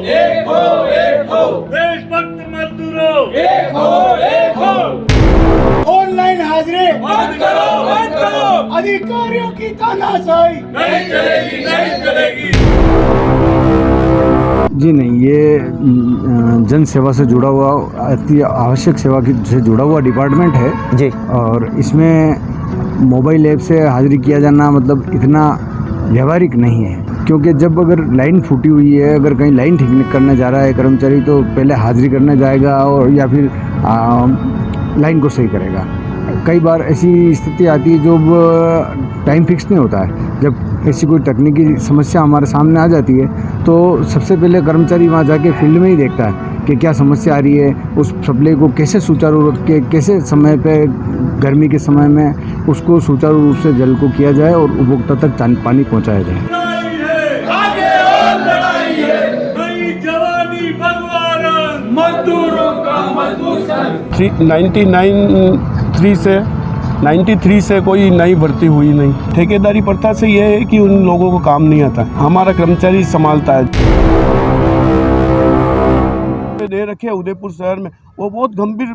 एक हो, एक हो। देशभक्त मजदूरों एक हो, एक हो। ऑनलाइन हाजिरी बंद करो, बंद करो। अधिकारियों की तानाशाही नहीं चलेगी, नहीं चलेगी। जी नहीं, ये जन सेवा से जुड़ा हुआ अति आवश्यक सेवा की से जुड़ा हुआ डिपार्टमेंट है जी। और इसमें मोबाइल ऐप से हाजिरी किया जाना मतलब इतना व्यवहारिक नहीं है, क्योंकि जब अगर लाइन फूटी हुई है, अगर कहीं लाइन ठीक करने जा रहा है कर्मचारी, तो पहले हाजिरी करने जाएगा और या फिर लाइन को सही करेगा। कई बार ऐसी स्थिति आती है जो टाइम फिक्स नहीं होता है। जब ऐसी कोई तकनीकी समस्या हमारे सामने आ जाती है तो सबसे पहले कर्मचारी वहाँ जाके फील्ड में ही देखता है कि क्या समस्या आ रही है, उस सप्लाई को कैसे सुचारू रूप के कैसे समय पे गर्मी के समय में उसको सुचारू रूप से जल को किया जाए और उपभोक्ता तक पानी पहुँचाया जाए। लड़ाई है, आगे और लड़ाई है। नई जवानी बलवान मजदूरों का मजबूत संघ। 93 से कोई नई भर्ती हुई नहीं। ठेकेदारी प्रथा से यह है कि उन लोगों को काम नहीं आता, हमारा कर्मचारी संभालता है। दे रखे उदयपुर शहर में, वो बहुत गंभीर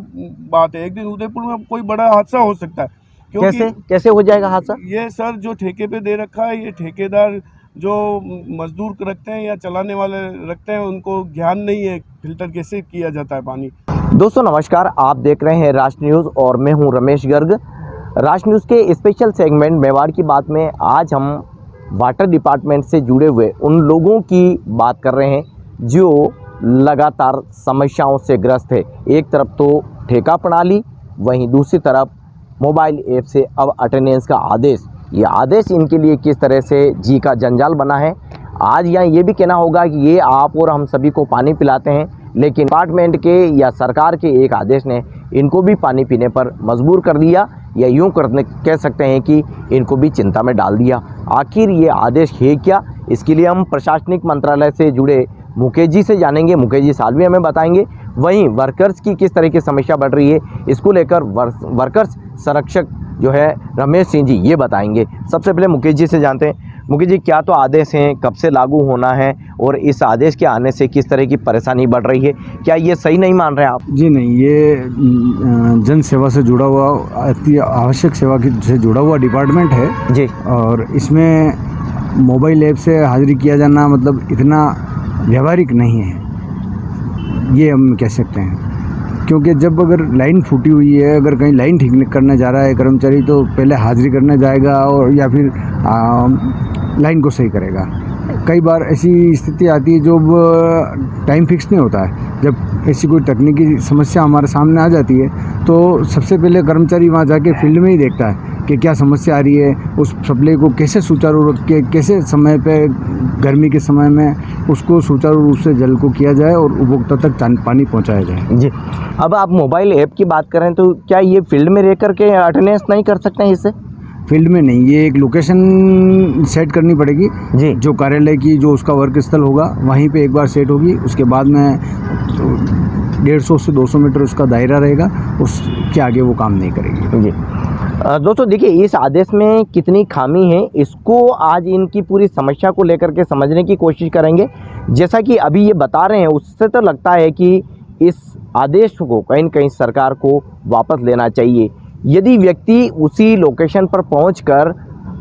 बात है। एक दिन उदयपुर में कोई बड़ा हादसा हो सकता है। कैसे कैसे हो जाएगा हादसा? ये सर जो ठेके पे दे रखा है, ये ठेकेदार जो मजदूर रखते हैं या चलाने वाले रखते हैं, उनको ज्ञान नहीं है फिल्टर कैसे किया जाता है पानी। दोस्तों नमस्कार, आप देख रहे हैं राष्ट्र न्यूज़ और मैं हूं रमेश गर्ग। राष्ट्र न्यूज़ के स्पेशल सेगमेंट मेवाड़ की बात में आज हम वाटर डिपार्टमेंट से जुड़े हुए उन लोगों की बात कर रहे हैं जो लगातार समस्याओं से ग्रस्त है। एक तरफ तो ठेका प्रणाली, वहीं दूसरी तरफ मोबाइल ऐप से अब अटेंडेंस का आदेश। ये आदेश इनके लिए किस तरह से जी का जंजाल बना है। आज यहाँ ये भी कहना होगा कि ये आप और हम सभी को पानी पिलाते हैं, लेकिन डिपार्टमेंट के या सरकार के एक आदेश ने इनको भी पानी पीने पर मजबूर कर दिया, या यूँ कह सकते हैं कि इनको भी चिंता में डाल दिया। आखिर ये आदेश है क्या, इसके लिए हम प्रशासनिक मंत्रालय से जुड़े मुकेश जी से जानेंगे। मुकेश जी साल भी हमें बताएंगे। वहीं वर्कर्स की किस तरह की समस्या बढ़ रही है, इसको लेकर वर्कर्स संरक्षक जो है रमेश सिंह जी ये बताएंगे। सबसे पहले मुकेश जी से जानते हैं। मुकेश जी, क्या तो आदेश हैं, कब से लागू होना है और इस आदेश के आने से किस तरह की परेशानी बढ़ रही है, क्या ये सही नहीं मान रहे आप? जी नहीं, ये जन सेवा से जुड़ा हुआ अति आवश्यक सेवा की से जुड़ा हुआ डिपार्टमेंट है जी। और इसमें मोबाइल ऐप से हाजिरी किया जाना मतलब इतना व्यवहारिक नहीं है, ये हम कह सकते हैं। क्योंकि जब अगर लाइन फूटी हुई है, अगर कहीं लाइन ठीक करने जा रहा है कर्मचारी, तो पहले हाजिरी करने जाएगा और या फिर लाइन को सही करेगा। कई बार ऐसी स्थिति आती है जो टाइम फिक्स नहीं होता है। जब ऐसी कोई तकनीकी समस्या हमारे सामने आ जाती है तो सबसे पहले कर्मचारी वहाँ जाके फील्ड में ही देखता है कि क्या समस्या आ रही है, उस सप्लाई को कैसे सुचारू रूप के कैसे समय पे गर्मी के समय में उसको सुचारू रूप से जल को किया जाए और उपभोक्ता तक पानी पहुँचाया जाए। जी। अब आप मोबाइल ऐप की बात करें तो क्या ये फील्ड में रह करके अटेंडेंस नहीं कर सकते हैं इससे? फील्ड में नहीं, ये एक लोकेशन सेट करनी पड़ेगी जी। जो कार्यालय की जो उसका वर्क स्थल होगा वहीं पे एक बार सेट होगी, उसके बाद में 150 से 200 मीटर उसका दायरा रहेगा, उसके आगे वो काम नहीं करेगी। जी। दोस्तों देखिए, इस आदेश में कितनी खामी है इसको आज इनकी पूरी समस्या को लेकर के समझने की कोशिश करेंगे। जैसा कि अभी ये बता रहे हैं उससे तो लगता है कि इस आदेश को कहीं न कहीं सरकार को वापस लेना चाहिए। यदि व्यक्ति उसी लोकेशन पर पहुंचकर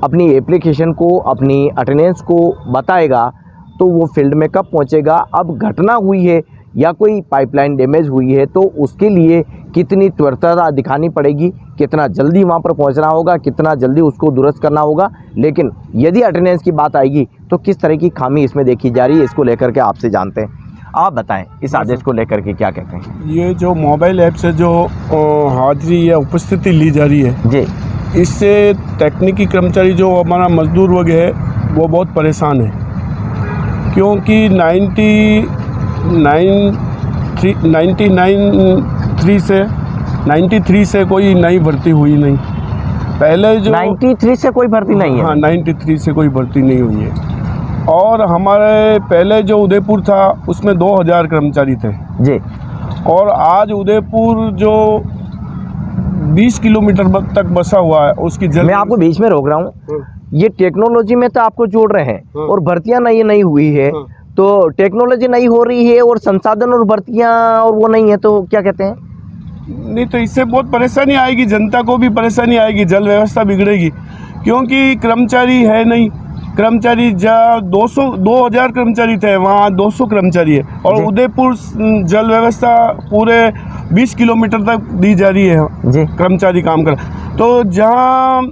अपनी एप्लीकेशन को, अपनी अटेंडेंस को बताएगा तो वो फील्ड में कब पहुंचेगा। अब घटना हुई है या कोई पाइपलाइन डैमेज हुई है तो उसके लिए कितनी त्वरितता दिखानी पड़ेगी, कितना जल्दी वहां पर पहुंचना होगा, कितना जल्दी उसको दुरुस्त करना होगा। लेकिन यदि अटेंडेंस की बात आएगी तो किस तरह की खामी इसमें देखी जा रही है, इसको लेकर के आपसे जानते हैं। आप बताएं इस आदेश को लेकर के क्या कहते हैं। ये जो मोबाइल ऐप से जो हाजिरी या उपस्थिति ली जा रही है जी, इससे तकनीकी कर्मचारी जो हमारा मजदूर वर्ग है वो बहुत परेशान है, क्योंकि 93 से कोई नई भर्ती हुई नहीं। पहले जो 93 से कोई भर्ती नहीं है। हाँ, 93 से कोई भर्ती नहीं हुई है। और हमारे पहले जो उदयपुर था उसमें 2000 कर्मचारी थे जी। और आज उदयपुर जो 20 किलोमीटर तक बसा हुआ है उसकी मैं आपको बीच में रोक रहा हूँ। ये टेक्नोलॉजी में तो आपको जोड़ रहे हैं और भर्तियां नहीं हुई है, तो टेक्नोलॉजी नहीं हो रही है और संसाधन और भर्तियाँ और वो नहीं है, तो क्या कहते हैं? नहीं तो इससे बहुत परेशानी आएगी, जनता को भी परेशानी आएगी, जल व्यवस्था बिगड़ेगी, क्योंकि कर्मचारी है नहीं। कर्मचारी जहाँ 2000 कर्मचारी थे वहाँ 200 कर्मचारी है, और उदयपुर जल व्यवस्था पूरे 20 किलोमीटर तक दी जा रही है जी। कर्मचारी काम कर। तो जहाँ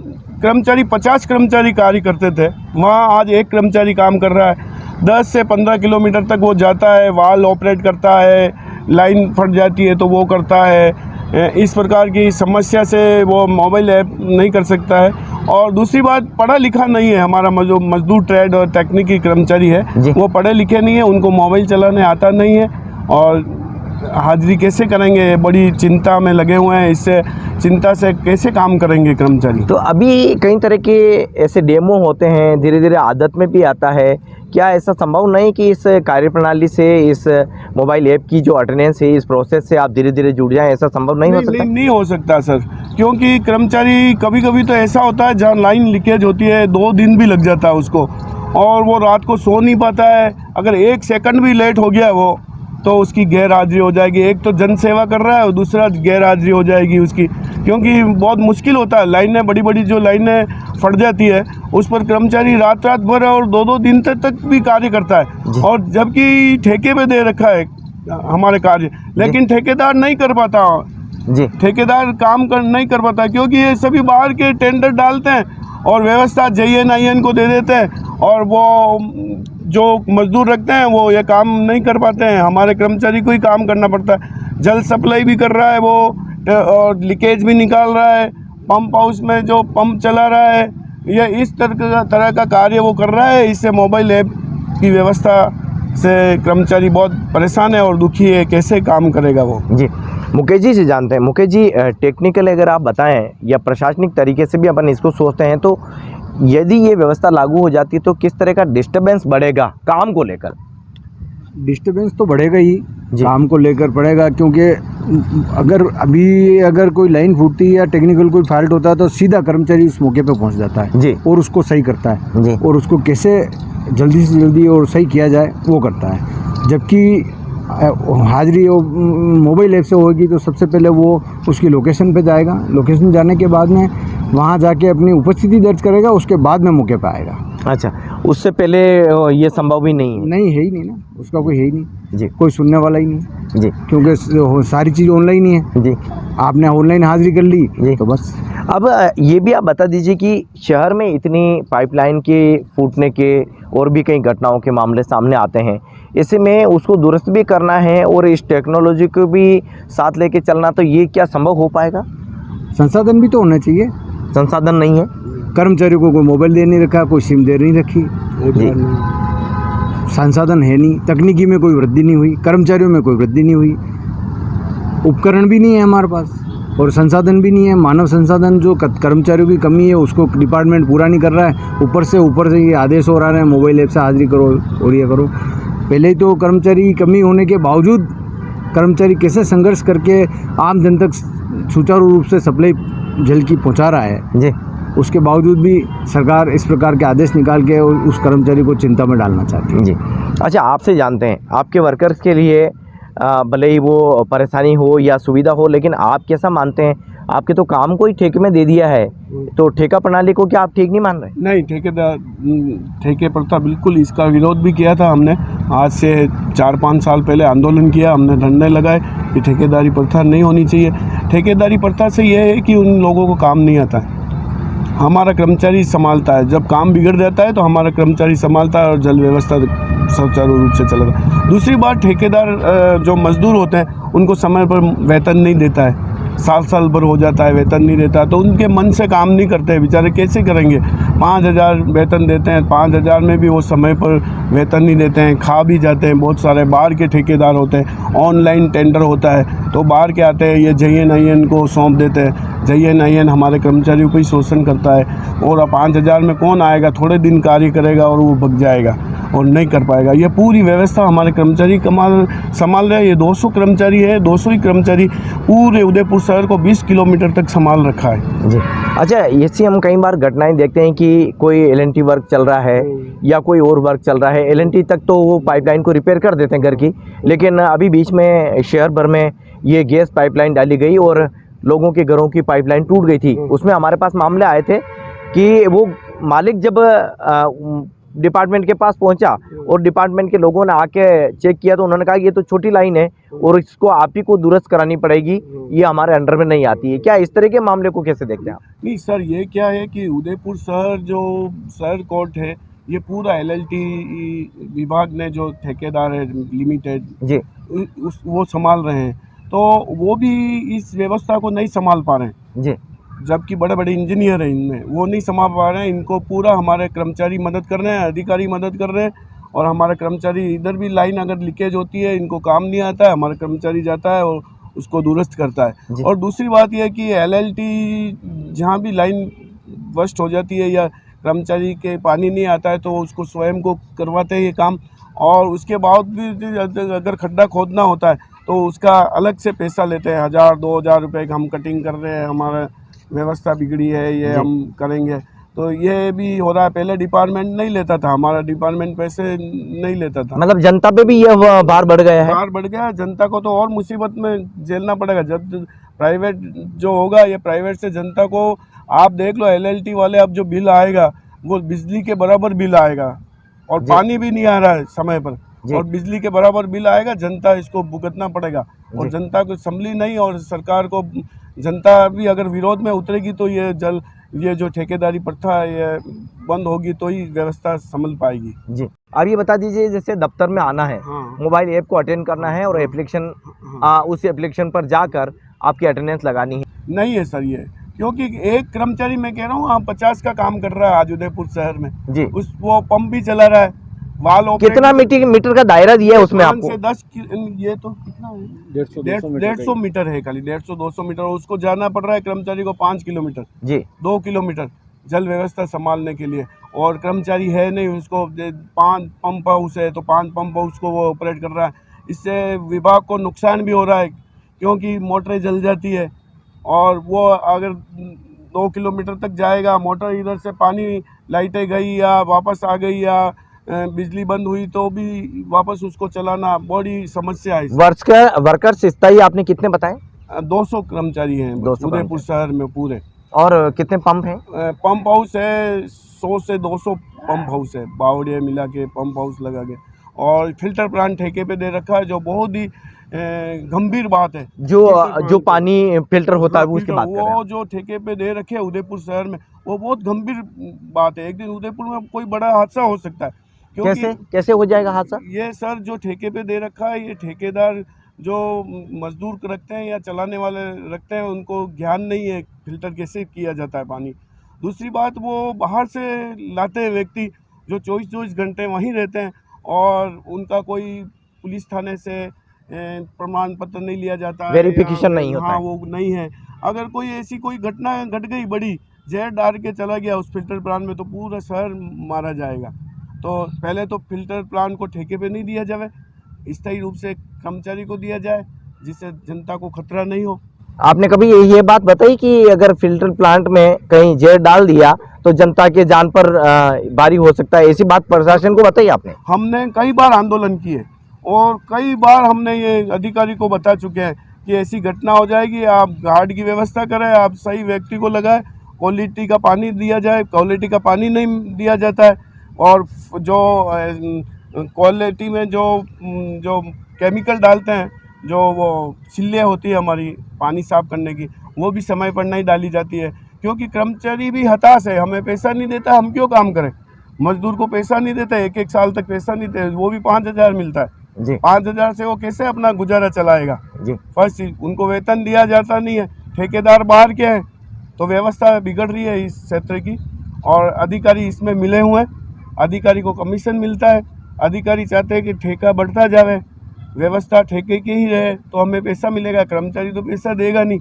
कर्मचारी 50 कर्मचारी कार्य करते थे वहाँ आज 1 कर्मचारी काम कर रहा है। 10 से 15 किलोमीटर तक वो जाता है, वाल ऑपरेट करता है, लाइन फट जाती है तो वो करता है। इस प्रकार की समस्या से वो मोबाइल ऐप नहीं कर सकता है। और दूसरी बात, पढ़ा लिखा नहीं है हमारा जो मजदूर ट्रेड और तकनीकी कर्मचारी है, वो पढ़े लिखे नहीं है, उनको मोबाइल चलाने आता नहीं है, और हाजिरी कैसे करेंगे, बड़ी चिंता में लगे हुए हैं। इससे चिंता से कैसे काम करेंगे कर्मचारी। तो अभी कई तरह के ऐसे डेमो होते हैं, धीरे धीरे आदत में भी आता है। क्या ऐसा संभव नहीं कि इस कार्यप्रणाली से, इस मोबाइल ऐप की जो अटेंडेंस है, इस प्रोसेस से आप धीरे धीरे जुड़ जाएं? ऐसा संभव नहीं हो सकता? नहीं हो सकता सर, क्योंकि कर्मचारी कभी कभी तो ऐसा होता है जहाँ लाइन लीकेज होती है 2 दिन भी लग जाता है उसको, और वो रात को सो नहीं पाता है। अगर 1 सेकंड भी लेट हो गया वो तो उसकी गैर हाजिरी हो जाएगी। एक तो जन सेवा कर रहा है और दूसरा गैर हाजिरी हो जाएगी उसकी, क्योंकि बहुत मुश्किल होता है। लाइनें बड़ी बड़ी जो लाइनें फट जाती है उस पर कर्मचारी रात भर और 2-2 दिन तक भी कार्य करता है, और जबकि ठेके पे दे रखा है हमारे कार्य, लेकिन ठेकेदार नहीं कर पाता जी। ठेकेदार काम नहीं कर पाता, क्योंकि ये सभी बाहर के टेंडर डालते हैं और व्यवस्था JNIN को दे देते हैं, और वो जो मजदूर रखते हैं वो ये काम नहीं कर पाते हैं। हमारे कर्मचारी को ही काम करना पड़ता है। जल सप्लाई भी कर रहा है वो, और लीकेज भी निकाल रहा है, पंप हाउस में जो पंप चला रहा है, या इस तरह का कार्य वो कर रहा है। इससे मोबाइल ऐप की व्यवस्था से कर्मचारी बहुत परेशान है और दुखी है, कैसे काम करेगा वो। जी, मुकेश जी से जानते हैं। मुकेश जी, टेक्निकल अगर आप बताएं या प्रशासनिक तरीके से भी अपन इसको सोचते हैं, तो यदि ये व्यवस्था लागू हो जाती है तो किस तरह का डिस्टर्बेंस बढ़ेगा काम को लेकर? डिस्टर्बेंस तो बढ़ेगा ही, काम को लेकर पड़ेगा, क्योंकि अगर कोई लाइन फूटती है या टेक्निकल कोई फॉल्ट होता है तो सीधा कर्मचारी उस मौके पे पहुंच जाता है जी, और उसको सही करता है जी, और उसको कैसे जल्दी से जल्दी और सही किया जाए वो करता है। जबकि हाजिरी मोबाइल ऐप से होगी तो सबसे पहले वो उसकी लोकेशन पे जाएगा, लोकेशन जाने के बाद में वहाँ जाके अपनी उपस्थिति दर्ज करेगा, उसके बाद में मौके पे आएगा। अच्छा, उससे पहले ये संभव भी नहीं है? नहीं, है ही नहीं ना, उसका कोई है ही नहीं जी, कोई सुनने वाला ही नहीं जी, क्योंकि सारी चीज़ ऑनलाइन ही है जी। आपने ऑनलाइन हाजिरी कर ली जी, तो बस। अब ये भी आप बता दीजिए कि शहर में इतनी पाइपलाइन के फूटने के और भी कई घटनाओं के मामले सामने आते हैं, ऐसे में उसको दुरुस्त भी करना है और इस टेक्नोलॉजी को भी साथ लेके चलना, तो ये क्या संभव हो पाएगा? संसाधन भी तो होना चाहिए। संसाधन नहीं है, कर्मचारियों को कोई मोबाइल दे नहीं रखा, कोई सिम दे नहीं रखी, जी, संसाधन है नहीं, तकनीकी में कोई वृद्धि नहीं हुई, कर्मचारियों में कोई वृद्धि नहीं हुई, उपकरण भी नहीं है हमारे पास और संसाधन भी नहीं है। मानव संसाधन जो कर्मचारियों की कमी है उसको डिपार्टमेंट पूरा नहीं कर रहा है, ऊपर से ये आदेश हो रहा है मोबाइल ऐप से हाजिरी करो और ये करो। पहले ही तो कर्मचारी की कमी होने के बावजूद कर्मचारी कैसे संघर्ष करके आम जन तक सुचारू रूप से सप्लाई जल की पहुंचा रहा है जी, उसके बावजूद भी सरकार इस प्रकार के आदेश निकाल के उस कर्मचारी को चिंता में डालना चाहती है। जी। अच्छा, आपसे जानते हैं, आपके वर्कर्स के लिए भले ही वो परेशानी हो या सुविधा हो, लेकिन आप कैसा मानते हैं? आपके तो काम को ही ठेके में दे दिया है, तो ठेका प्रणाली को क्या आप ठीक नहीं मान रहे? नहीं, ठेके प्रथा बिल्कुल, इसका विरोध भी किया था हमने। आज से 4-5 साल पहले आंदोलन किया, हमने धरने लगाए कि ठेकेदारी प्रथा नहीं होनी चाहिए। ठेकेदारी प्रथा से यह है कि उन लोगों को काम नहीं आता है, हमारा कर्मचारी संभालता है। जब काम बिगड़ जाता है तो हमारा कर्मचारी संभालता है और जल व्यवस्था सुचारू रूप से चलेगा। दूसरी बात, ठेकेदार जो मजदूर होते हैं उनको समय पर वेतन नहीं देता है, साल भर हो जाता है वेतन नहीं देता, तो उनके मन से काम नहीं करते हैं बेचारे, कैसे करेंगे? 5,000 वेतन देते हैं, 5,000 में भी वो समय पर वेतन नहीं देते हैं, खा भी जाते हैं। बहुत सारे बाहर के ठेकेदार होते हैं, ऑनलाइन टेंडर होता है तो बाहर के आते हैं, ये JNIN को सौंप देते हैं। JNIN हमारे कर्मचारियों को ही शोषण करता है, और 5,000 में कौन आएगा? थोड़े दिन कार्य करेगा और वो भग जाएगा। और नहीं कर पाएगा। ये पूरी व्यवस्था हमारे कर्मचारी संभाल रहे हैं। ये 200 कर्मचारी है, 200 ही कर्मचारी पूरे उदयपुर शहर को 20 किलोमीटर तक संभाल रखा है। जी अच्छा, ऐसी हम कई बार घटनाएं देखते हैं कि कोई एलएनटी वर्क चल रहा है या कोई और वर्क चल रहा है, एलएनटी तक तो वो पाइपलाइन को रिपेयर कर देते हैं घर की, लेकिन अभी बीच में शहर भर में ये गैस पाइपलाइन डाली गई और लोगों के घरों की पाइपलाइन टूट गई थी। उसमें हमारे पास मामले आए थे कि वो मालिक जब डिपार्टमेंट के पास पहुंचा और डिपार्टमेंट के लोगों ने आके चेक किया तो उन्होंने कहा ये तो छोटी लाइन है और इसको आप ही को दुरुस्त करानी पड़ेगी, ये हमारे अंडर में नहीं आती है। क्या इस तरह के मामले को कैसे देखते हैं आप? नहीं सर, ये क्या है कि उदयपुर शहर जो शहर कोर्ट है, ये पूरा एलएलटी विभाग ने जो ठेकेदार है लिमिटेड जी वो संभाल रहे हैं, तो वो भी इस व्यवस्था को नहीं संभाल पा रहे हैं। जी जबकि बड़े बड़े इंजीनियर हैं इनमें, वो नहीं संभाल पा रहे हैं। इनको पूरा हमारे कर्मचारी मदद कर रहे हैं, अधिकारी मदद कर रहे हैं, और हमारे कर्मचारी इधर भी लाइन अगर लीकेज होती है, इनको काम नहीं आता है, हमारा कर्मचारी जाता है और उसको दुरुस्त करता है। और दूसरी बात यह है कि एलएलटी जहाँ भी लाइन बस्ट हो जाती है या कर्मचारी के पानी नहीं आता है तो उसको स्वयं को करवाते हैं ये काम, और उसके बाद भी अगर खड्डा खोदना होता है तो उसका अलग से पैसा लेते हैं, 1000-2000 रुपये का हम कटिंग कर रहे हैं, हमारा व्यवस्था बिगड़ी है, ये हम करेंगे। तो ये भी हो रहा है। पहले डिपार्टमेंट नहीं लेता था, हमारा डिपार्टमेंट पैसे नहीं लेता था। मतलब जनता पे भी ये भार बढ़ गया है। भार बढ़ गया, जनता को तो और मुसीबत में झेलना पड़ेगा। जब प्राइवेट जो होगा, ये प्राइवेट से जनता को आप देख लो, एलएलटी वाले अब जो बिल आएगा वो बिजली के बराबर बिल आएगा, और पानी भी नहीं आ रहा है समय पर, और बिजली के बराबर बिल आएगा, जनता इसको भुगतना पड़ेगा। और जनता को संभली नहीं, और सरकार को जनता भी अगर विरोध में उतरेगी तो ये जो ठेकेदारी प्रथा है ये बंद होगी तो ही व्यवस्था संभल पाएगी। जी अब ये बता दीजिए, जैसे दफ्तर में आना है, हाँ। मोबाइल ऐप को अटेंड करना है और एप्लीकेशन उस एप्लीकेशन पर जाकर आपकी अटेंडेंस लगानी है। नहीं है सर ये, क्योंकि एक कर्मचारी मैं कह रहा हूँ 50 का काम कर रहा है आज उदयपुर शहर में जी। वो पंप भी चला रहा है, वाल कितना मीटर का दायरा दिया है उसमें आपको? से 10 ये तो कितना है, 150 मीटर है, खाली 150-200 मीटर। उसको जाना पड़ रहा है कर्मचारी को 5 किलोमीटर जी, 2 किलोमीटर जल व्यवस्था संभालने के लिए, और कर्मचारी है नहीं। उसको 5 पंप हाउस है तो 5 पंप हाउस को वो ऑपरेट कर रहा है। इससे विभाग को नुकसान भी हो रहा है, क्योंकि मोटरें जल जाती है, और वो अगर 2 किलोमीटर तक जाएगा, मोटर इधर से पानी लाइटें गई या वापस आ गई या बिजली बंद हुई तो भी वापस उसको चलाना बड़ी समस्या है। वर्कर्स स्थायी आपने कितने बताए? 200 कर्मचारी हैं उदयपुर शहर में पूरे। और कितने पंप हैं? पंप हाउस है 100 से 200 पंप हाउस है, बावड़िया मिला के पंप हाउस लगा के, और फिल्टर प्लांट ठेके पे दे रखा है, जो बहुत ही गंभीर बात है। जो पानी फिल्टर होता है उसकी बात कर रहे हैं। वो जो ठेके पे दे रखे हैं उदयपुर शहर में, वो बहुत गंभीर बात है। एक दिन उदयपुर में कोई बड़ा हादसा हो सकता है। कैसे हो जाएगा हादसा? ये सर जो ठेके पे दे रखा है, ये ठेकेदार जो मजदूर रखते हैं या चलाने वाले रखते हैं, उनको ज्ञान नहीं है फिल्टर कैसे किया जाता है पानी। दूसरी बात, वो बाहर से लाते हैं व्यक्ति जो 24 घंटे वहीं रहते हैं, और उनका कोई पुलिस थाने से प्रमाण पत्र नहीं लिया जाता है, वेरिफिकेशन नहीं होता हाँ है। वो नहीं है। अगर कोई ऐसी कोई घटना घट गई बड़ी, जहर डाल के चला गया उस फिल्टर प्लांट में, तो पूरा शहर मारा जाएगा। तो पहले तो फिल्टर प्लांट को ठेके पे नहीं दिया जाए, स्थायी रूप से कर्मचारी को दिया जाए, जिससे जनता को खतरा नहीं हो। आपने कभी ये बात बताई कि अगर फिल्टर प्लांट में कहीं जहर डाल दिया तो जनता के जान पर भारी हो सकता है, ऐसी बात प्रशासन को बताई आपने? हमने कई बार आंदोलन किए और कई बार हमने ये अधिकारी को बता चुके हैं कि ऐसी घटना हो जाएगी, आप गार्ड की व्यवस्था करें, आप सही व्यक्ति को लगाएं, क्वालिटी का पानी दिया जाए। क्वालिटी का पानी नहीं दिया जाता है, और जो क्वालिटी में जो केमिकल डालते हैं, जो वो सिल्ले होती है हमारी पानी साफ़ करने की, वो भी समय पर नहीं डाली जाती है। क्योंकि कर्मचारी भी हताश है, हमें पैसा नहीं देता, हम क्यों काम करें। मजदूर को पैसा नहीं देते, 1-1 साल तक पैसा नहीं देते, वो भी 5000 मिलता है जी। 5000 से वो कैसे अपना गुजारा चलाएगा जी। फर्स्ट उनको वेतन दिया जाता नहीं है, ठेकेदार बाहर के हैं, तो व्यवस्था बिगड़ रही है इस क्षेत्र की, और अधिकारी इसमें मिले हुए हैं। अधिकारी को कमीशन मिलता है, अधिकारी चाहते हैं कि ठेका बढ़ता जाए, व्यवस्था ठेके की ही रहे तो हमें पैसा मिलेगा, कर्मचारी तो पैसा देगा नहीं।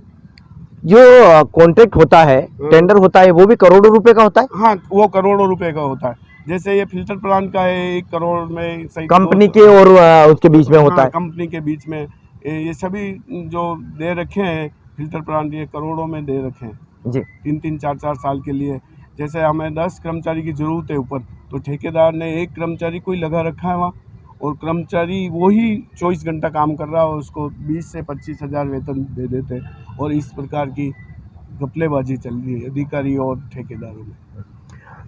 जो कॉन्ट्रैक्ट होता है, टेंडर होता है, वो भी करोड़ों रुपए का होता है। हाँ, वो करोड़ों रुपए का होता है। जैसे ये फिल्टर प्लांट का है 1 करोड़ में सही कंपनी के और उसके बीच में होता है। कंपनी के बीच में ये सभी जो दे रखे हैं फिल्टर प्लांट ये करोड़ों में दे रखे हैं जी 3-3, 4-4 साल के लिए। जैसे हमें 10 कर्मचारी की ज़रूरत है ऊपर, तो ठेकेदार ने 1 कर्मचारी कोई लगा रखा है वहाँ, और कर्मचारी वही 24 घंटा काम कर रहा है और उसको 20 से 25 हज़ार वेतन दे देते हैं। और इस प्रकार की घपलेबाजी चल रही है अधिकारी और ठेकेदारों में।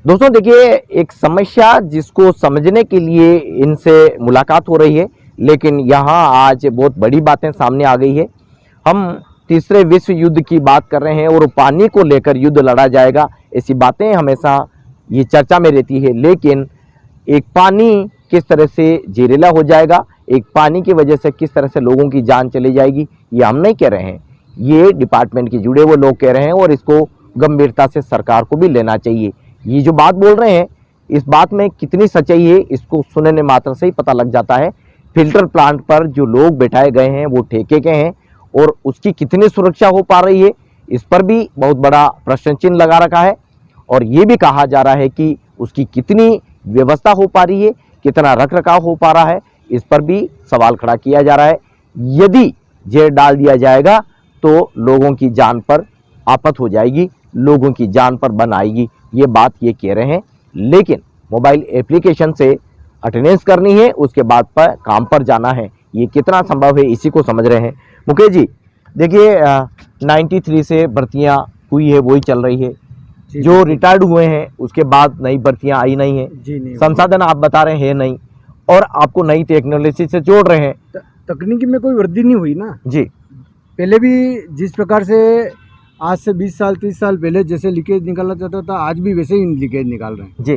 दोस्तों देखिए, एक समस्या जिसको समझने के लिए इनसे मुलाकात हो रही है, लेकिन यहाँ आज बहुत बड़ी बातें सामने आ गई है। हम तीसरे विश्व युद्ध की बात कर रहे हैं और पानी को लेकर युद्ध लड़ा जाएगा, ऐसी बातें हमेशा ये चर्चा में रहती है। लेकिन एक पानी किस तरह से जहरीला हो जाएगा, एक पानी की वजह से किस तरह से लोगों की जान चली जाएगी, ये हम नहीं कह रहे हैं, ये डिपार्टमेंट के जुड़े हुए लोग कह रहे हैं। और इसको गंभीरता से सरकार को भी लेना चाहिए। ये जो बात बोल रहे हैं, इस बात में कितनी सच्चाई है, इसको सुनने मात्र से ही पता लग जाता है। फिल्टर प्लांट पर जो लोग बैठाए गए हैं वो ठेके के हैं, और उसकी कितनी सुरक्षा हो पा रही है, इस पर भी बहुत बड़ा प्रश्न चिन्ह लगा रखा है। और ये भी कहा जा रहा है कि उसकी कितनी व्यवस्था हो पा रही है, कितना रख रखाव हो पा रहा है, इस पर भी सवाल खड़ा किया जा रहा है। यदि जहर डाल दिया जाएगा तो लोगों की जान पर आफत हो जाएगी, लोगों की जान पर बन आएगी, ये बात ये कह रहे हैं। लेकिन मोबाइल एप्लीकेशन से अटेंडेंस करनी है, उसके बाद पर काम पर जाना है, ये कितना संभव है, इसी को समझ रहे हैं। मुकेश जी देखिए, 93 से भर्तियां हुई है, वही चल रही है। जो रिटायर्ड हुए हैं उसके बाद नई भर्तियां आई नहीं है, संसाधन आप बता रहे हैं नहीं, और आपको नई टेक्नोलॉजी से जोड़ रहे हैं। तकनीकी में कोई वृद्धि नहीं हुई ना जी। पहले भी जिस प्रकार से आज से 20 साल 30 साल पहले जैसे लीकेज निकाला जाता था, आज भी वैसे ही लीकेज निकाल रहे हैं जी।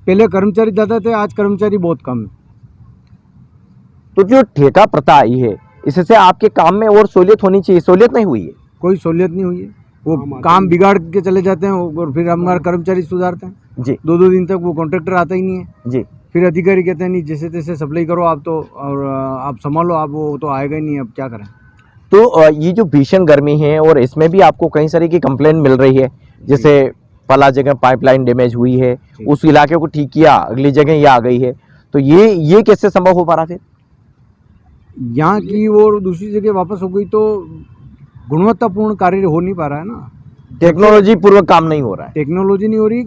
पहले कर्मचारी ज़्यादा थे, आज कर्मचारी बहुत कम है। तो जो ठेका प्रथा आई है, इससे आपके काम में और सहूलियत होनी चाहिए, सहूलियत नहीं हुई है। कोई सहूलियत नहीं हुई है, वो काम बिगाड़ के चले जाते हैं और फिर हमारे कर्मचारी सुधारते हैं जी। 2-2 दिन तक वो कॉन्ट्रैक्टर आता ही नहीं है जी। फिर अधिकारी कहते हैं नहीं जैसे तैसे सप्लाई करो आप तो, और आप संभालो, आप वो तो आएगा ही नहीं, अब क्या करें। तो ये जो भीषण गर्मी है, और इसमें भी आपको कई सारी की कंप्लेंट मिल रही है, जैसे फला जगह पाइपलाइन डैमेज हुई है, उस इलाके को ठीक किया, अगली जगह ये आ गई है, तो ये कैसे संभव हो पा रहा है? यहाँ की और दूसरी जगह वापस हो गई तो गुणवत्तापूर्ण कार्य हो नहीं पा रहा है ना, टेक्नोलॉजी पूर्वक काम नहीं हो रहा है। टेक्नोलॉजी नहीं हो रही,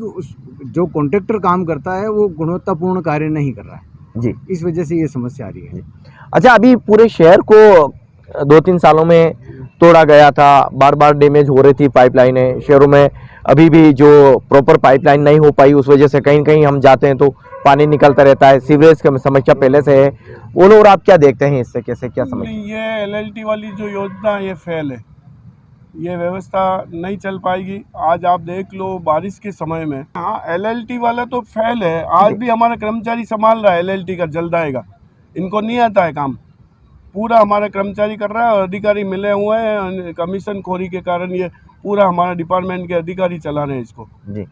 जो कॉन्ट्रैक्टर काम करता है वो गुणवत्तापूर्ण कार्य नहीं कर रहा है जी, इस वजह से ये समस्या आ रही है। अच्छा, अभी पूरे शहर को 2-3 सालों में तोड़ा गया था, बार बार डैमेज हो रही थी पाइपलाइनें शहरों में, अभी भी जो प्रॉपर पाइपलाइन नहीं हो पाई, उस वजह से कहीं कहीं हम जाते हैं तो पानी निकलता रहता है, सीवरेज की समस्या पहले से है। बोलो, और आप क्या देखते हैं इससे, कैसे क्या समझ? ये LLT वाली जो योजना ये फेल है, ये व्यवस्था नहीं चल पाएगी। आज आप देख लो बारिश के समय में, हाँ LLT वाला तो फेल है, आज भी हमारा कर्मचारी संभाल रहा है LLT का जलदाएगा, इनको नहीं आता है काम, पूरा हमारा कर्मचारी कर रहा है, और अधिकारी मिले हुए हैं, कमीशन खोरी के कारण ये पूरा हमारा डिपार्टमेंट के अधिकारी चला रहे हैं इसको जी।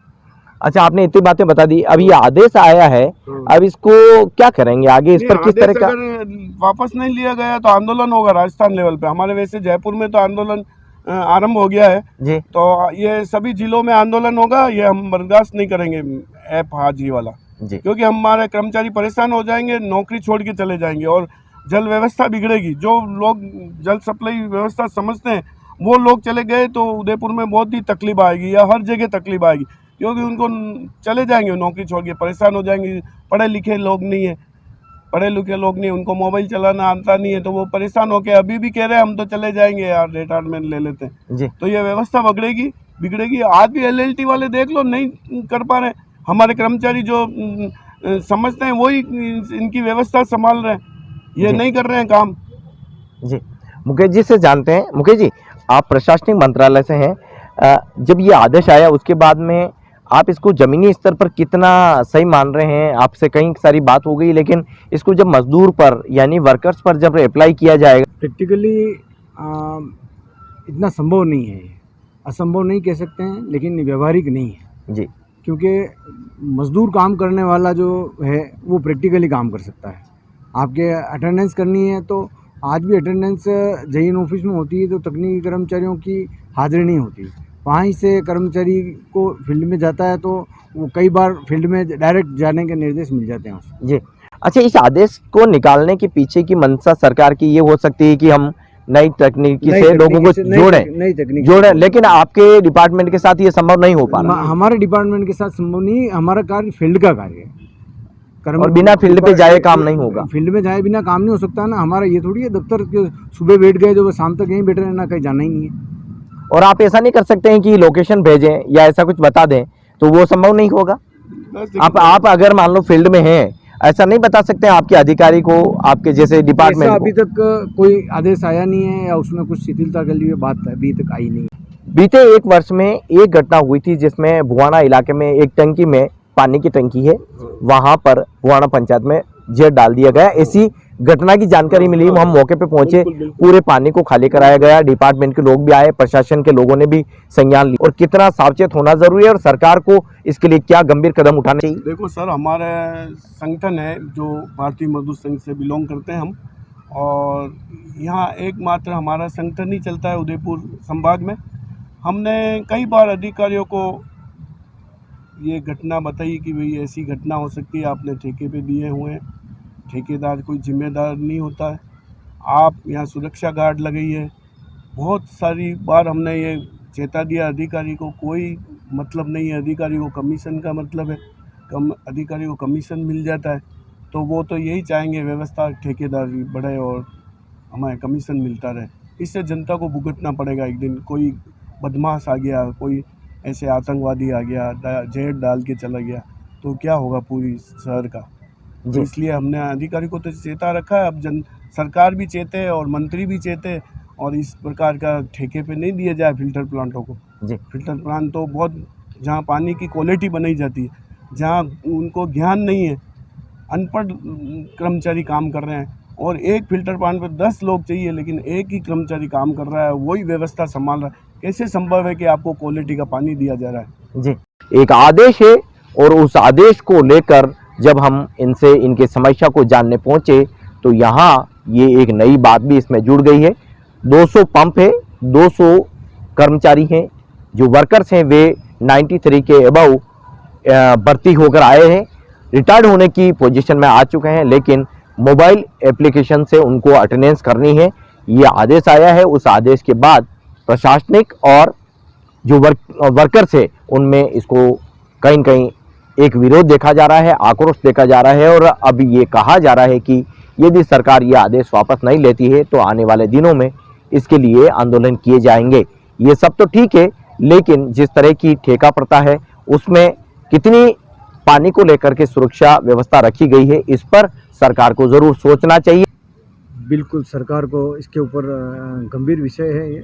अच्छा, आपने इतनी बातें बता दी, अब ये आदेश आया है, अब इसको क्या करेंगे आगे, इस पर किस तरह का? अगर वापस नहीं लिया गया तो आंदोलन होगा राजस्थान लेवल पे। हमारे वैसे जयपुर में तो आंदोलन आरंभ हो गया है जी, तो ये सभी जिलों में आंदोलन होगा, ये हम बर्दाश्त नहीं करेंगे ऐप हाजी वाला जी। क्योंकि हमारे कर्मचारी परेशान हो जाएंगे, नौकरी छोड़ के चले जाएंगे, और जल व्यवस्था बिगड़ेगी। जो लोग जल सप्लाई व्यवस्था समझते हैं वो लोग चले गए तो उदयपुर में बहुत ही तकलीफ आएगी, या हर जगह तकलीफ आएगी, क्योंकि उनको चले जाएंगे नौकरी छोड़ के, परेशान हो जाएंगे। पढ़े लिखे लोग नहीं है, उनको मोबाइल चलाना आता नहीं है, तो वो परेशान होकर अभी भी कह रहे हैं हम तो चले जाएंगे यार, रिटायरमेंट ले लेते हैं जी। तो ये व्यवस्था बिगड़ेगी। आज भी LLT वाले देख लो नहीं कर पा रहे, हमारे कर्मचारी जो समझते हैं वही इनकी व्यवस्था संभाल रहे हैं, ये नहीं कर रहे हैं काम जी। मुकेश जी से जानते हैं। मुकेश जी, आप प्रशासनिक मंत्रालय से हैं, जब ये आदेश आया उसके बाद में आप इसको ज़मीनी स्तर पर कितना सही मान रहे हैं? आपसे कई सारी बात हो गई, लेकिन इसको जब मजदूर पर यानी वर्कर्स पर जब अप्लाई किया जाएगा, प्रैक्टिकली इतना संभव नहीं है, असंभव नहीं कह सकते हैं, लेकिन व्यवहारिक नहीं है जी, क्योंकि मजदूर काम करने वाला जो है वो प्रैक्टिकली काम कर सकता है। आपके अटेंडेंस करनी है तो आज भी अटेंडेंस जईन ऑफिस में होती है, तो तकनीकी कर्मचारियों की हाजिरी नहीं होती, वहीं से कर्मचारी को फील्ड में जाता है तो वो कई बार फील्ड में डायरेक्ट जाने के निर्देश मिल जाते हैं उसको। जी। अच्छा, इस आदेश को निकालने के पीछे की मंशा सरकार की ये हो सकती है कि हम नई तकनीकी से लोगों को नई तकनीक जोड़ें, लेकिन आपके डिपार्टमेंट के साथ ये संभव नहीं हो पा रहा। हमारे डिपार्टमेंट के साथ संभव नहीं। हमारा कार्य फील्ड का कार्य है। और बिना फील्ड पे जाए काम नहीं होगा। फील्ड में जाए बिना काम नहीं हो सकता ना। हमारा ये थोड़ी है दफ्तर के सुबह बैठ गए जो शाम तक यहीं बैठे रहना, कहीं जाना ही नहीं है। और आप ऐसा नहीं कर सकते हैं कि लोकेशन भेजें या ऐसा कुछ बता दें, तो वो संभव नहीं होगा। आप अगर मान लो फील्ड में हैं, ऐसा नहीं बता सकते हैं आपके अधिकारी को, आपके जैसे डिपार्टमेंट को? अभी तक कोई आदेश आया नहीं है या उसमें कुछ शिथिलता के लिए बात अभी तक आई नहीं है। बीते एक वर्ष में एक घटना हुई थी जिसमें भुवाना इलाके में एक टंकी में, पानी की टंकी है, वहां पर भुवाना पंचायत में जहर डाल दिया गया। ऐसी घटना की जानकारी मिली, हम मौके पे पहुंचे, पूरे पानी को खाली कराया गया। डिपार्टमेंट के लोग भी आए, प्रशासन के लोगों ने भी संज्ञान लिया। और कितना सावचेत होना जरूरी है और सरकार को इसके लिए क्या गंभीर कदम उठाने चाहिए? देखो सर, हमारे संगठन है जो भारतीय मजदूर संघ से बिलोंग करते हैं हम, और यहाँ एकमात्र हमारा संगठन ही चलता है उदयपुर संभाग में। हमने कई बार अधिकारियों को ये घटना बताई कि भाई ऐसी घटना हो सकती है, आपने ठेके पे दिए हुए हैं, ठेकेदार कोई जिम्मेदार नहीं होता है, आप यहाँ सुरक्षा गार्ड लगाई है। बहुत सारी बार हमने ये चेता दिया अधिकारी को, कोई मतलब नहीं है। अधिकारी को कमीशन का मतलब है, अधिकारी को कमीशन मिल जाता है, तो वो तो यही चाहेंगे व्यवस्था ठेकेदारी बढ़े और हमें कमीशन मिलता रहे। इससे जनता को भुगतना पड़ेगा। एक दिन कोई बदमाश आ गया, कोई ऐसे आतंकवादी आ गया, जहर डाल के चला गया, तो क्या होगा पूरी शहर का। तो इसलिए हमने अधिकारी को तो चेता रखा है। अब सरकार भी चेते है और मंत्री भी चेते, और इस प्रकार का ठेके पे नहीं दिया जाए फिल्टर प्लांटों को। जी। फिल्टर प्लांट तो बहुत, जहाँ पानी की क्वालिटी बनाई जाती है, जहाँ उनको ज्ञान नहीं है, अनपढ़ कर्मचारी काम कर रहे हैं, और एक फिल्टर प्लांट पर 10 लोग चाहिए लेकिन एक ही कर्मचारी काम कर रहा है, वही व्यवस्था संभाल रहा है। कैसे संभव है कि आपको क्वालिटी का पानी दिया जा रहा है? जी, एक आदेश है और उस आदेश को लेकर जब हम इनसे इनके समस्या को जानने पहुंचे तो यहाँ ये एक नई बात भी इसमें जुड़ गई है। 200 पंप है, 200 कर्मचारी हैं, जो वर्कर्स हैं वे 93 के अबव भर्ती होकर आए हैं, रिटायर्ड होने की पोजीशन में आ चुके हैं, लेकिन मोबाइल एप्लीकेशन से उनको अटेंडेंस करनी है। ये आदेश आया है। उस आदेश के बाद प्रशासनिक और जो वर्कर्स है उनमें इसको कहीं न कहीं एक विरोध देखा जा रहा है, आक्रोश देखा जा रहा है। और अब ये कहा जा रहा है कि यदि सरकार ये आदेश वापस नहीं लेती है तो आने वाले दिनों में इसके लिए आंदोलन किए जाएंगे। ये सब तो ठीक है, लेकिन जिस तरह की ठेका प्रथा है उसमें कितनी पानी को लेकर के सुरक्षा व्यवस्था रखी गई है, इस पर सरकार को ज़रूर सोचना चाहिए। बिल्कुल, सरकार को इसके ऊपर गंभीर विषय है ये।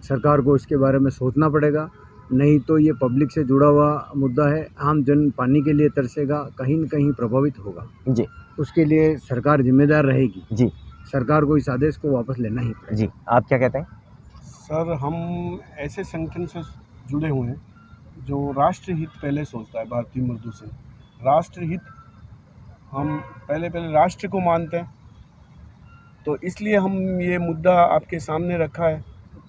सरकार को इसके बारे में सोचना पड़ेगा, नहीं तो ये पब्लिक से जुड़ा हुआ मुद्दा है। आम जन पानी के लिए तरसेगा, कहीं न कहीं प्रभावित होगा। जी, उसके लिए सरकार जिम्मेदार रहेगी। जी, सरकार को इस आदेश को वापस लेना ही पड़ेगा। जी, आप क्या कहते हैं? सर, हम ऐसे संगठन से जुड़े हुए हैं जो राष्ट्रहित पहले सोचता है। भारतीय मजदूर संघ राष्ट्रहित, हम पहले राष्ट्र को मानते हैं, तो इसलिए हम ये मुद्दा आपके सामने रखा है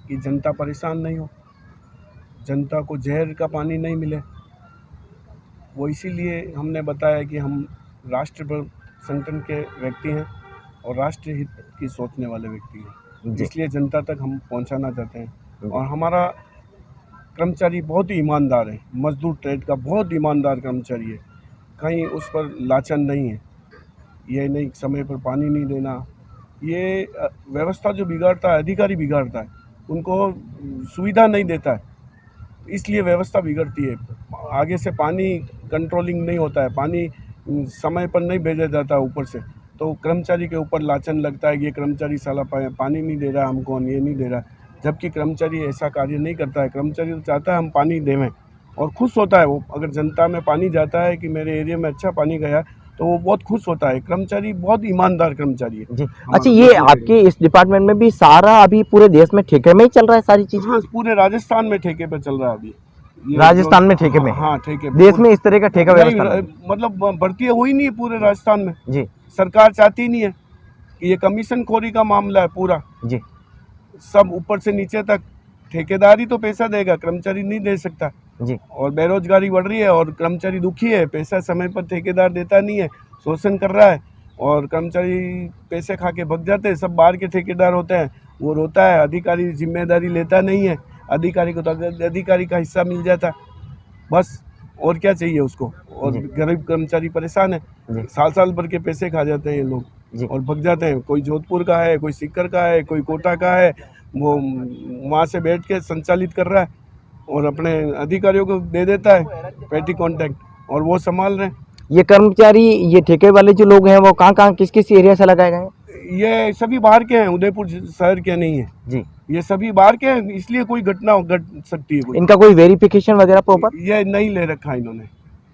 कि जनता परेशान नहीं हो, जनता को जहर का पानी नहीं मिले। वो इसीलिए हमने बताया कि हम राष्ट्र पर संगठन के व्यक्ति हैं और राष्ट्रहित की सोचने वाले व्यक्ति हैं, इसलिए जनता तक हम पहुंचाना चाहते हैं। और हमारा कर्मचारी बहुत ही ईमानदार है, मजदूर ट्रेड का बहुत ईमानदार कर्मचारी है, कहीं उस पर लाछन नहीं है। ये नहीं समय पर पानी नहीं देना, ये व्यवस्था जो बिगाड़ता है अधिकारी बिगाड़ता है, उनको सुविधा नहीं देता है, इसलिए व्यवस्था बिगड़ती है। आगे से पानी कंट्रोलिंग नहीं होता है, पानी समय पर नहीं भेजा जाता ऊपर से, तो कर्मचारी के ऊपर लाछन लगता है कि ये कर्मचारी साला पानी नहीं दे रहा हमको, ये नहीं दे रहा। जबकि कर्मचारी ऐसा कार्य नहीं करता है। कर्मचारी तो चाहता है हम पानी देवें और खुश होता है वो। अगर जनता में पानी जाता है कि मेरे एरिया में अच्छा पानी गया तो वो बहुत खुश होता है। कर्मचारी बहुत ईमानदार कर्मचारी है। जी। अच्छा, ये आपके इस डिपार्टमेंट में भी सारा अभी पूरे देश में ठेके में ही चल रहा है सारी चीज़? हाँ, पूरे राजस्थान में ठेके पे चल रहा है अभी। राजस्थान में ठेके में? हाँ, ठेके। देश में इस तरह का ठेका व्यवस्था मतलब भर्ती हुई नहीं है पूरे राजस्थान में। जी। सरकार चाहती नहीं है कि ये कमीशन खोरी का मामला है पूरा। जी। सब ऊपर से नीचे तक ठेकेदार ही तो पैसा देगा, कर्मचारी नहीं दे सकता। जी और बेरोजगारी बढ़ रही है और कर्मचारी दुखी है, पैसा समय पर ठेकेदार देता नहीं है, शोषण कर रहा है और कर्मचारी पैसे खा के भग जाते हैं। सब बाहर के ठेकेदार होते हैं, वो रोता है, अधिकारी जिम्मेदारी लेता नहीं है, अधिकारी को तो अधिकारी का हिस्सा मिल जाता, बस और क्या चाहिए उसको। और जी। गरीब कर्मचारी परेशान है, जी। साल साल भर के पैसे खा जाते हैं ये लोग जी। और भग जाते हैं। कोई जोधपुर का है, कोई सीकर का है, कोई कोटा का है, वो वहाँ से बैठ के संचालित कर रहा है और अपने अधिकारियों को दे देता है पेटी कॉन्ट्रैक्ट और वो संभाल रहे हैं। ये कर्मचारी, ये ठेके वाले जो लोग हैं वो कहाँ किस किस एरिया से लगाए गए हैं? ये सभी बाहर के हैं, उदयपुर शहर के नहीं है जी। ये सभी बाहर के हैं, इसलिए कोई घटना घट सकती है। कोई इनका कोई वेरिफिकेशन वगैरह प्रॉपर? ये नहीं ले रखा इन्होंने,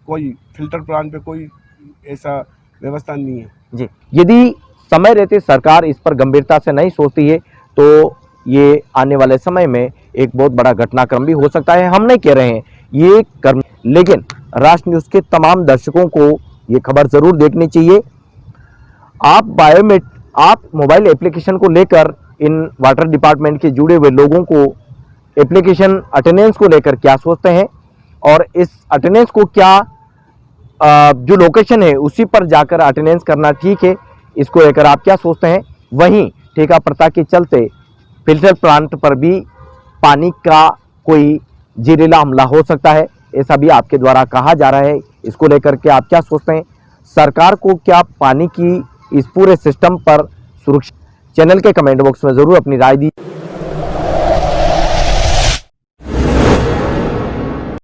कोई फिल्टर प्लांट पे कोई ऐसा व्यवस्था नहीं है। जी। यदि समय रहते सरकार इस पर गंभीरता से नहीं सोचती है तो ये आने वाले समय में एक बहुत बड़ा घटनाक्रम भी हो सकता है। हम नहीं कह रहे हैं ये कर्म, लेकिन राष्ट्र न्यूज़ के तमाम दर्शकों को ये खबर ज़रूर देखनी चाहिए। आप मोबाइल एप्लीकेशन को लेकर इन वाटर डिपार्टमेंट के जुड़े हुए लोगों को एप्लीकेशन अटेंडेंस को लेकर क्या सोचते हैं और इस अटेंडेंस को क्या जो लोकेशन है उसी पर जाकर अटेंडेंस करना ठीक है, इसको लेकर आप क्या सोचते हैं। वहीं ठेका प्रथा के चलते फिल्टर प्लांट पर भी पानी का कोई जहरीला हमला हो सकता है, ऐसा भी आपके द्वारा कहा जा रहा है। इसको लेकर के आप क्या सोचते हैं? सरकार को क्या पानी की इस पूरे सिस्टम पर सुरक्षा? चैनल के कमेंट बॉक्स में ज़रूर अपनी राय दी।